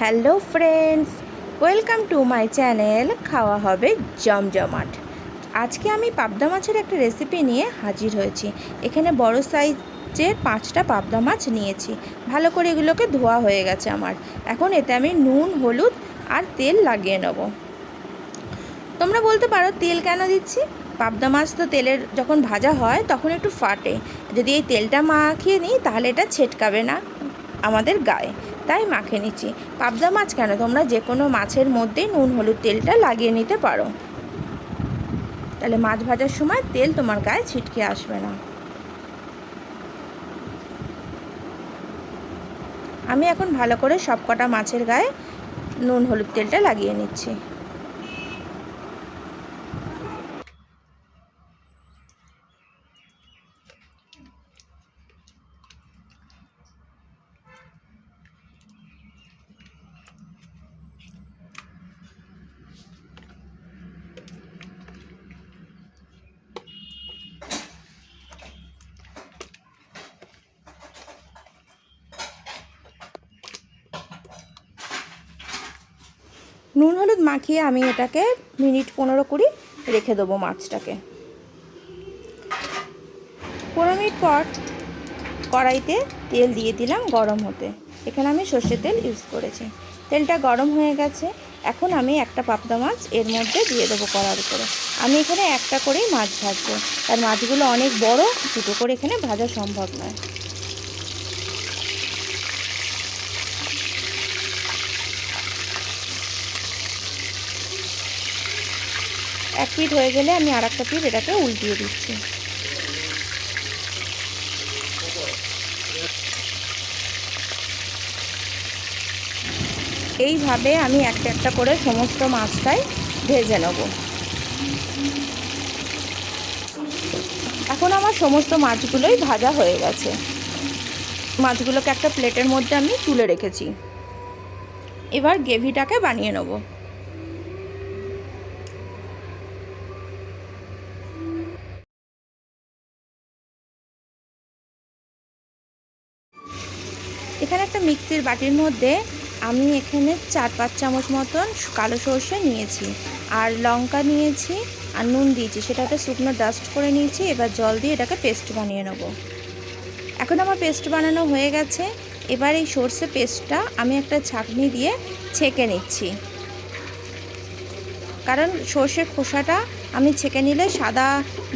Hello friends, welcome to my channel. খাওয়া হবে জমজমাট। আজকে আমি পাবদা মাছের একটা রেসিপি নিয়ে হাজির হয়েছি। এখানে বড় সাইজের 5টা পাবদা মাছ নিয়েছি। ভালো করে এগুলোকে ধোয়া হয়ে গেছে আমার। এখন এতে আমি নুন, হলুদ আর তেল লাগিয়ে নেব। তোমরা বলতে পারো তেল কেন দিচ্ছি? পাবদা মাছ তো তেলের যখন ভাজা হয় তখন একটু ফাটে। যদি এই তেলটা মাখিয়ে নিই তাহলে এটা ছেটকাবে না আমাদের গায়ে, তাই মাখিয়ে নিচ্ছি। পাবদা মাছ কেন, তোমরা যে কোনো মাছের মধ্যেই নুন, হলুদ, তেলটা লাগিয়ে নিতে পারো। তাহলে মাছ ভাজার সময় তেল তোমার গায়ে ছিটকে আসবে না। আমি এখন ভালো করে সব কটা মাছের গায়ে নুন, হলুদ, তেলটা লাগিয়ে নিচ্ছি। নুন, হলুদ মাখিয়ে আমি এটাকে মিনিট 15-20 রেখে দেবো মাছটাকে। 15 মিনিট পর কড়াইতে তেল দিয়ে দিলাম গরম হতে। এখানে আমি সর্ষের তেল ইউজ করেছি। তেলটা গরম হয়ে গেছে। এখন আমি একটা পাবদা মাছ এর মধ্যে দিয়ে দেবো কড়ার উপরে। আমি এখানে একটা করেই মাছ ভাজবো, আর মাছগুলো অনেক বড়, দুটো করে এখানে ভাজা সম্ভব নয়। এক পিঠ হয়ে গেলে আমি আর একটা পিঠ এটাকে উল্টিয়ে দিচ্ছি। এইভাবে আমি একটা একটা করে সমস্ত মাছটাই ভেজে নেব। এখন আমার সমস্ত মাছগুলোই ভাজা হয়ে গেছে। মাছগুলোকে একটা প্লেটের মধ্যে আমি তুলে রেখেছি। এবার গ্রেভিটাকে বানিয়ে নেব। এখানে একটা মিক্সির বাটির মধ্যে আমি এখানে 4-5 চামচ মতন কালো সর্ষে নিয়েছি, আর লঙ্কা নিয়েছি, আর নুন দিয়েছি। সেটাতে শুকনো ডাস্ট করে নিয়েছি। এবার জল দিয়ে এটাকে পেস্ট বানিয়ে নেব। এখন আমার পেস্ট বানানো হয়ে গেছে। এবার এই সর্ষে পেস্টটা আমি একটা ছাঁকনি দিয়ে ছেঁকে নিচ্ছি, কারণ সর্ষের খোসাটা আমি ছেঁকে নিলে সাদা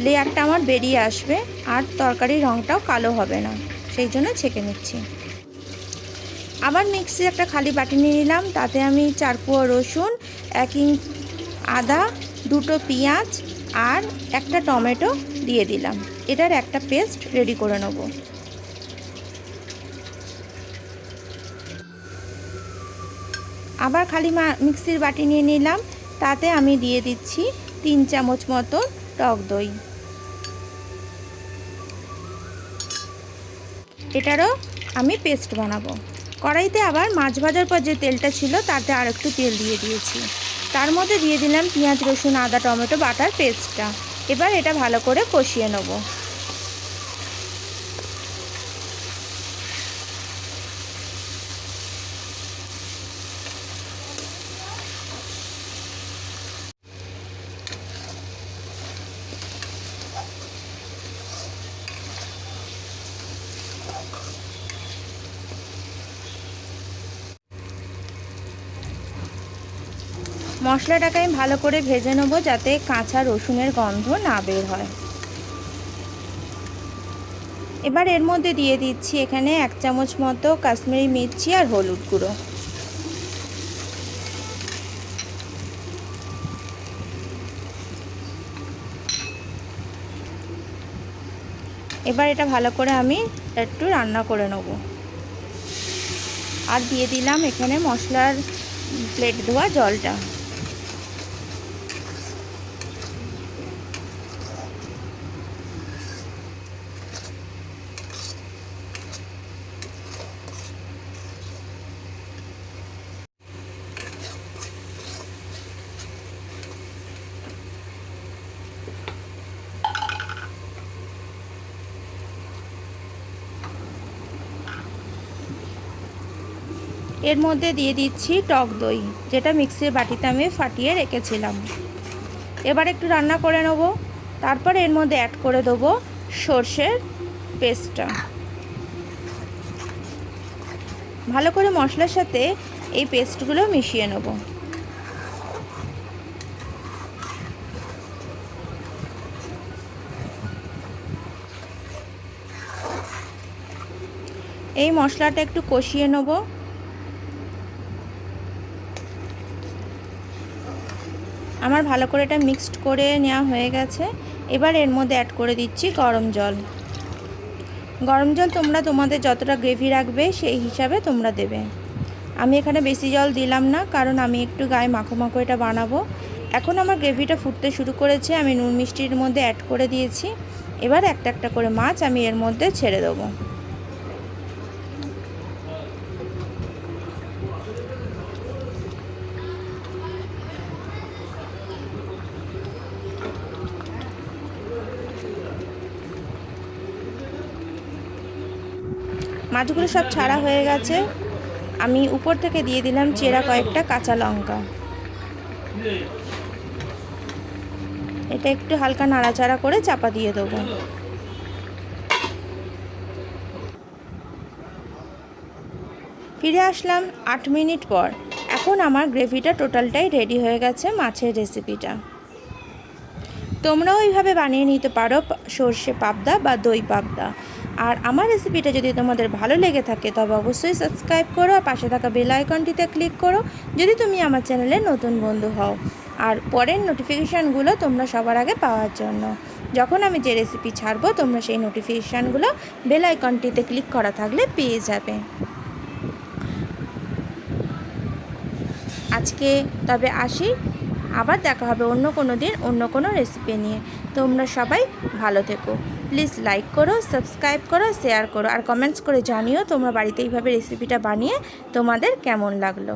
লেয়ারটা আমার বেরিয়ে আসবে, আর তরকারির রঙটাও কালো হবে না, সেই জন্য ছেঁকে নিচ্ছি। আবার মিক্সি একটা খালি বাটি নিয়ে নিলাম। তাতে আমি 4 কোয়া রসুন, 1 ইঞ্চ আদা, 2টো পেঁয়াজ আর একটা টমেটো দিয়ে দিলাম। এটার একটা পেস্ট রেডি করে নেব। আবার খালি মিক্সির বাটি নিয়ে নিলাম। তাতে আমি দিয়ে দিচ্ছি 3 চামচ মতো টক দই। এটারও আমি পেস্ট বানাবো। কড়াইতে আবার মাছ ভাজার পর যে তেলটা ছিল তাতে আর একটু তেল দিয়ে দিয়েছি। তার মধ্যে দিয়ে দিলাম পেঁয়াজ, রসুন, আদা, টমেটো বাটার পেস্টটা। এবার এটা ভালো করে কষিয়ে নেব। মশলাটাকে আমি ভালো করে ভেজে নেব, যাতে কাঁচা রসুনের গন্ধ না বের হয়। এবার এর মধ্যে দিয়ে দিচ্ছি এখানে 1 চামচ মতো কাশ্মীরি মির্চি আর হলুদ গুঁড়ো। এবার এটা ভালো করে আমি একটু রান্না করে নেব। আর দিয়ে দিলাম এখানে মশলার প্লেট ধোয়া জলটা। এর মধ্যে দিয়ে দিচ্ছি টক দই, যেটা মিক্সির বাটিতে আমি ফাটিয়ে রেখেছিলাম। এবার একটু রান্না করে নেব। তারপর এর মধ্যে অ্যাড করে দেবো সর্ষের পেস্টটা। ভালো করে মশলার সাথে এই পেস্টগুলো মিশিয়ে নেব। এই মশলাটা একটু কষিয়ে নেব। আমার ভালো করে এটা মিক্সড করে নেওয়া হয়ে গেছে। এবার এর মধ্যে অ্যাড করে দিচ্ছি গরম জল। গরম জল তোমরা তোমাদের যতটা গ্রেভি রাখবে সেই হিসাবে তোমরা দেবে। আমি এখানে বেশি জল দিলাম না, কারণ আমি একটু গায়ে মাখো মাখো এটা বানাবো। এখন আমার গ্রেভিটা ফুটতে শুরু করেছে। আমি নুন মিষ্টির মধ্যে অ্যাড করে দিয়েছি। এবার একটা একটা করে মাছ আমি এর মধ্যে ছেড়ে দেবো। মাছগুলো সব ছাড়া হয়ে গেছে। আমি উপর থেকে দিয়ে দিলাম চেরা কয়েকটা কাঁচা লঙ্কা। এটা একটু হালকা নাড়াচাড়া করে চাপা দিয়ে দেবো। ফিরে আসলাম 8 মিনিট পর। এখন আমার গ্রেভিটা টোটালটাই রেডি হয়ে গেছে মাছের রেসিপিটা। তোমরাও এইভাবে বানিয়ে নিতে পারো সর্ষে পাবদা বা দই পাবদা। আর আমার রেসিপিটা যদি তোমাদের ভালো লেগে থাকে তবে অবশ্যই সাবস্ক্রাইব করো আর পাশে থাকা বেল আইকনটিতে ক্লিক করো যদি তুমি আমার চ্যানেলে নতুন বন্ধু হও। আর পরের নোটিফিকেশানগুলো তোমরা সবার আগে পাওয়ার জন্য যখন আমি যে রেসিপি ছাড়বো তোমরা সেই নোটিফিকেশানগুলো বেল আইকনটিতে ক্লিক করা থাকলে পেয়ে যাবে। আজকে তবে আসি, আবার দেখা হবে অন্য কোনো দিন অন্য কোনো রেসিপি নিয়ে। তোমরা সবাই ভালো থেকো। প্লিজ লাইক করো, সাবস্ক্রাইব করো, শেয়ার করো আর কমেন্টস করে জানিও তোমরা বাড়িতে এইভাবে রেসিপিটা বানিয়ে তোমাদের কেমন লাগলো।